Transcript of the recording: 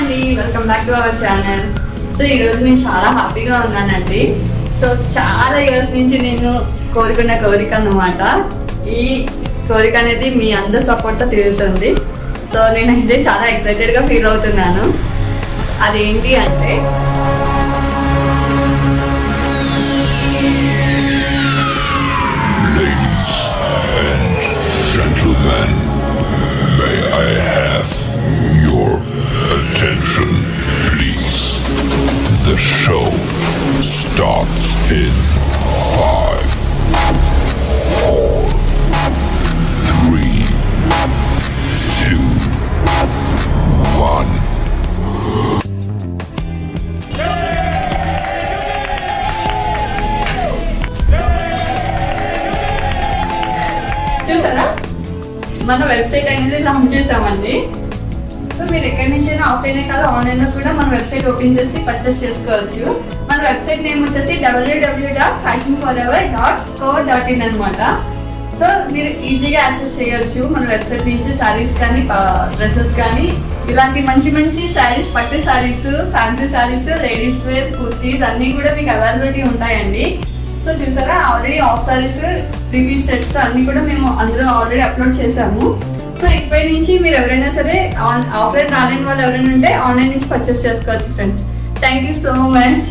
అండి, welcome back to our channel. So ఈరోజు నేను చాలా హ్యాపీగా ఉన్నానండి. సో చాలా ఇయర్స్ నుంచి నేను కోరుకున్న కోరిక అన్నమాట. ఈ కోరిక అనేది మీ అందరి సపోర్ట్తో తీరుతుంది. సో నేనైతే చాలా ఎక్సైటెడ్గా ఫీల్ అవుతున్నాను. అదేంటి అంటే The show starts in 5, 4, 3, 2, 1. చూసారా, మన వెబ్సైట్ అనేది లాంచ్ చేసామండి. సో మీరు ఎక్కడి నుంచైనా ఆఫ్లైన్ కాదు ఆన్లైన్ లో కూడా మన వెబ్సైట్ ఓపెన్ చేసి పర్చేస్ చేసుకోవచ్చు. మన వెబ్సైట్ నేమ్ వచ్చేసి www.fashionforever.co.in అనమాట. సో మీరు ఈజీగా యాక్సెస్ చేయొచ్చు మన వెబ్సైట్ నుంచి శారీస్ కానీ డ్రెస్సెస్ కానీ ఇలాంటి మంచి మంచి శారీస్, పట్టు saris, fancy saris, ladies wear, kurtis అన్నీ కూడా మీకు అవైలబిలిటీ ఉంటాయండి. సో చూసారా, already of saris, 3 piece sets అన్నీ కూడా మేము అందులో ఆల్రెడీ అప్లోడ్ చేసాము. సో ఇప్పటి నుంచి మీరు ఎవరైనా సరే ఆఫ్లైన్ రాలేని వాళ్ళు ఎవరైనా ఉంటే ఆన్లైన్ నుంచి పర్చేస్ చేసుకోవచ్చు friends. Thank you so much.